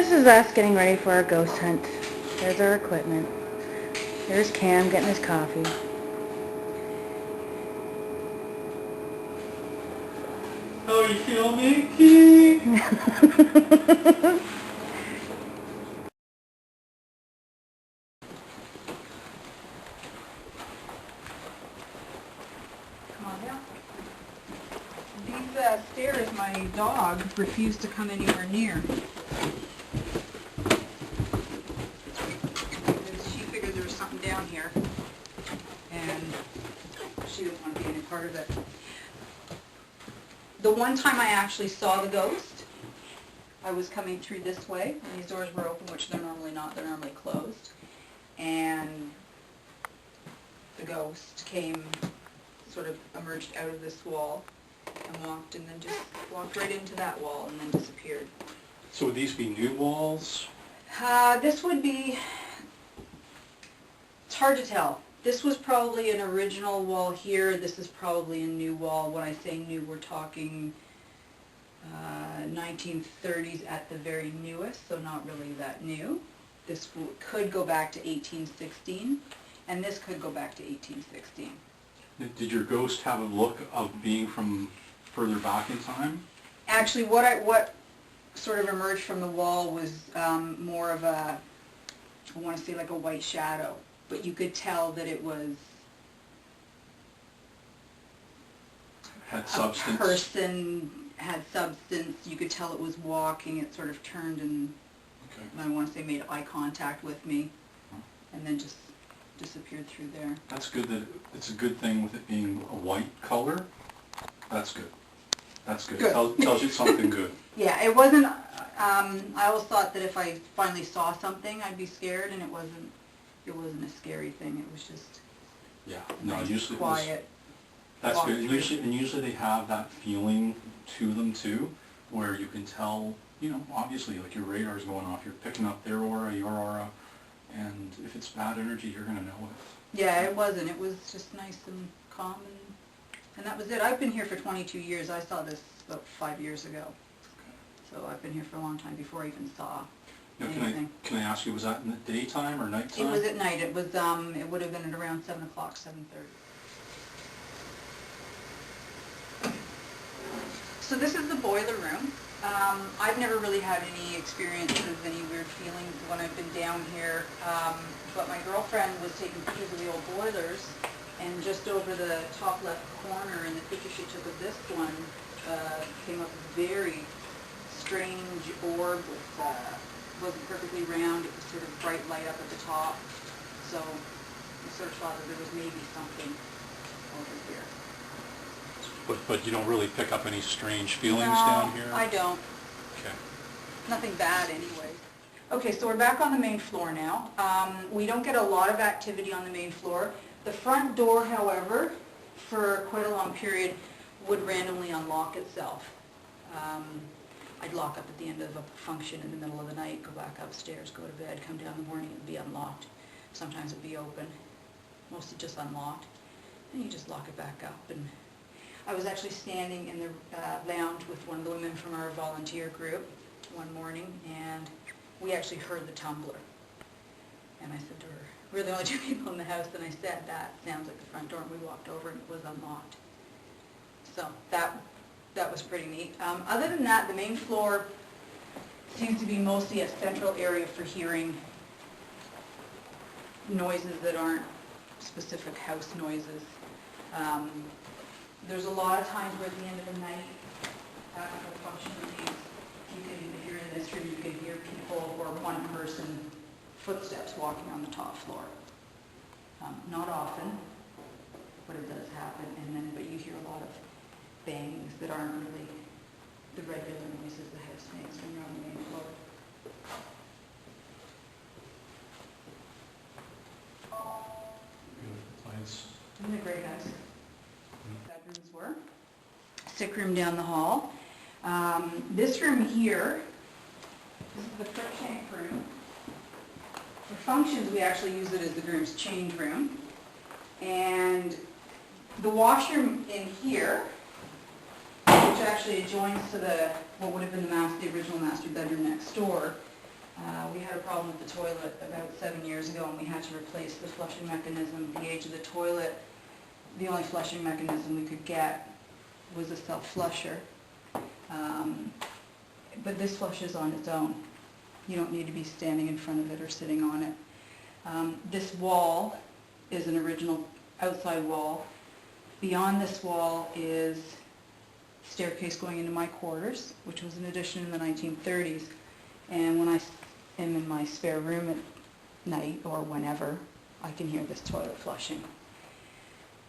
This is us getting ready for our ghost hunt. There's our equipment. There's Cam getting his coffee. How you feel, Mickey? Come on down. These stairs, my dog refused to come anywhere near. She figured there was something down here, and she didn't want to be any part of it. The one time I actually saw the ghost, I was coming through this way, and these doors were open, which they're normally not, they're normally closed, and the ghost came, sort of emerged out of this wall, and walked, and then just walked right into that wall, and then disappeared. So would these be new walls? This would be, it's hard to tell. This was probably an original wall here. This is probably a new wall. When I say new, we're talking 1930s at the very newest, so not really that new. This could go back to 1816, and this could go back to 1816. Did your ghost have a look of being from further back in time? Actually, what sort of emerged from the wall was more of a, I want to say like a white shadow. But you could tell that it was Had substance? A person, had substance. You could tell it was walking. It sort of turned and, I want to say, made eye contact with me, and then just disappeared through there. That's good. That it's a good thing with it being a white color. That's good. That's good. Good. Tells you something good. Yeah, it wasn't. I always thought that if I finally saw something, I'd be scared, and it wasn't. It wasn't a scary thing. It was just Nice, usually quiet. That's good. Usually they have that feeling to them too, where you can tell. You know, obviously, like your radar's going off. You're picking up their aura, your aura, and if it's bad energy, you're gonna know it. Yeah, it wasn't. It was just nice and calm, and that was it. I've been here for 22 years. I saw this about 5 years ago. So I've been here for a long time before I even saw anything. Can I ask you, was that in the daytime or nighttime? It was at night. It was. It would have been at around 7 o'clock, 7:30. So this is the boiler room. I've never really had any experiences, any weird feelings when I've been down here, but my girlfriend was taking pictures of the old boilers, and just over the top left corner in the picture she took of this one, came up a very strange orb with, wasn't perfectly round, it was sort of bright light up at the top, so I sort of thought that there was maybe something over here. But you don't really pick up any strange feelings No, down here? I don't. Okay. Nothing bad anyway. Okay, so we're back on the main floor now. We don't get a lot of activity on the main floor. The front door, however, for quite a long period, would randomly unlock itself. I'd lock up at the end of a function in the middle of the night, go back upstairs, go to bed, come down in the morning, it'd be unlocked. Sometimes it'd be open, mostly just unlocked. And you just lock it back up. And I was actually standing in the lounge with one of the women from our volunteer group one morning, and we actually heard the tumbler. And I said to her, we're the only two people in the house, and I said, that sounds like the front door, and we walked over and it was unlocked. So that was pretty neat. Other than that, the main floor seems to be mostly a central area for hearing noises that aren't specific house noises. There's a lot of times where at the end of the night, after the function leaves, if you're in this room, you can hear people or one person footsteps walking on the top floor. Not often, but it does happen. But you hear a lot of bangs that aren't really the regular noises the house makes when you're on the main floor. Isn't it great, guys? Bedrooms were. Sick room down the hall. This room here, this is the cook tank room. For functions, we actually use it as the groom's change room. And the washroom in here, which actually adjoins to what would have been the original master bedroom next door, We had a problem with the toilet about 7 years ago, and we had to replace the flushing mechanism. The age of the toilet, the only flushing mechanism we could get was a self-flusher. But this flushes on its own. You don't need to be standing in front of it or sitting on it. This wall is an original outside wall. Beyond this wall is staircase going into my quarters, which was an addition in the 1930s. And when I am in my spare room at night or whenever, I can hear this toilet flushing.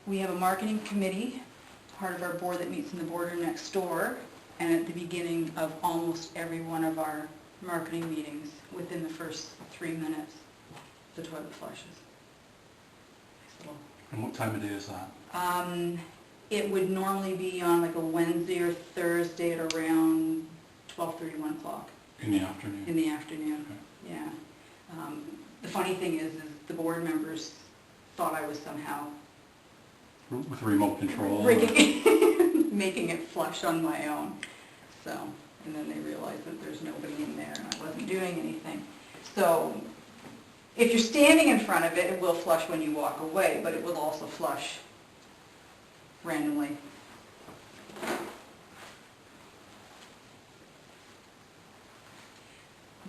We have a marketing committee, part of our board, that meets in the board room next door, and at the beginning of almost every one of our marketing meetings, within the first 3 minutes, the toilet flushes. And what time of day is that? It would normally be on like a Wednesday or Thursday at around 12:30, 1 o'clock. In the afternoon? In the afternoon, Okay. yeah. The funny thing is the board members thought I was somehow With remote control? making it flush on my own. So, and then they realized that there's nobody in there and I wasn't doing anything. So, if you're standing in front of it, it will flush when you walk away, but it will also flush randomly.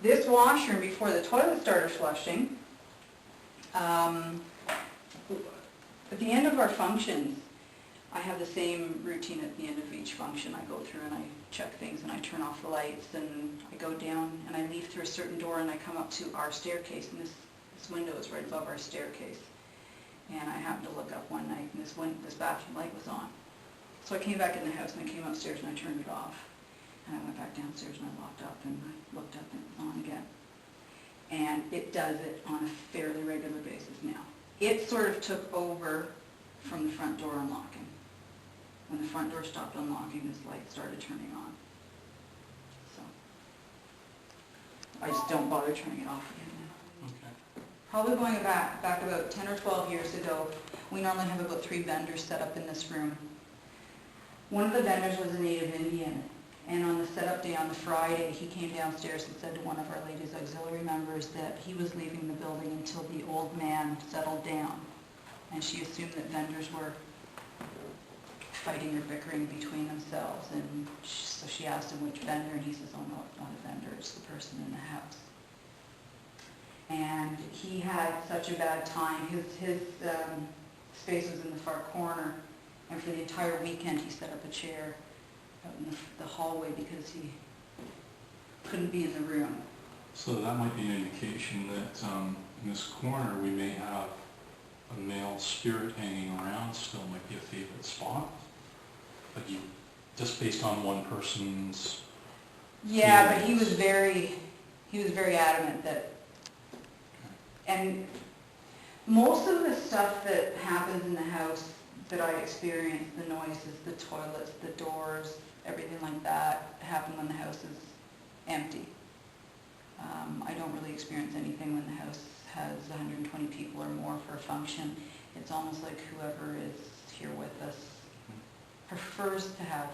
This washroom, before the toilet started flushing, at the end of our functions, I have the same routine at the end of each function. I go through and I check things and I turn off the lights and I go down and I leave through a certain door and I come up to our staircase, and this window is right above our staircase. And I happened to look up one night and this bathroom light was on. So I came back in the house and I came upstairs and I turned it off. And I went back downstairs and I locked up and I looked up and it was on again. And it does it on a fairly regular basis now. It sort of took over from the front door unlocking. When the front door stopped unlocking, this light started turning on. So I just don't bother turning it off again now. Okay. Probably going back about 10 or 12 years ago, we normally have about 3 vendors set up in this room. One of the vendors was a native Indian, and on the setup day on the Friday, he came downstairs and said to one of our ladies auxiliary members that he was leaving the building until the old man settled down. And she assumed that vendors were fighting or bickering between themselves, and so she asked him which vendor, and he says, oh no, it's not a vendor, it's the person in the house. And he had such a bad time. His space was in the far corner, and for the entire weekend he set up a chair out in the hallway because he couldn't be in the room. So that might be an indication that in this corner we may have a male spirit hanging around still, might be a favorite spot. But you, just based on one person's... Yeah, but he was very adamant that... And most of the stuff that happens in the house that I experience, the noises, the toilets, the doors, everything like that, happen when the house is empty. I don't really experience anything when the house has 120 people or more for a function. It's almost like whoever is here with us prefers to have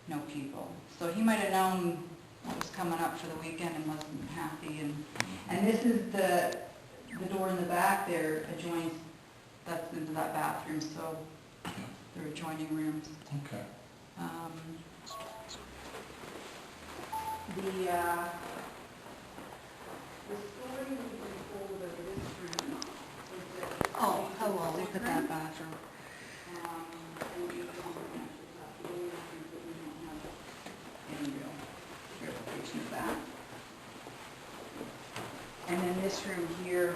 no people. So he might have known what was coming up for the weekend and wasn't happy. And this is the door in the back there adjoins, that's into that bathroom, so they're adjoining rooms. Okay. The story we've been told of this room is that... Oh, hello, look at that bathroom. And we don't have any real verification of that. And then this room here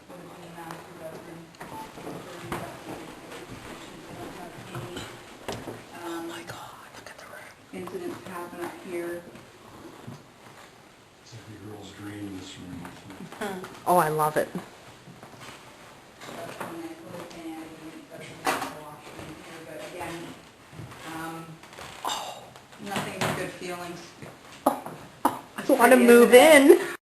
would be a master bedroom. Oh my God, look at the room. Incidents happen up here. It's every girl's dream, this room, I think. Oh, I love it. That's when I put it in, that's the washroom here, but again, nothing but good feelings. I want to move in.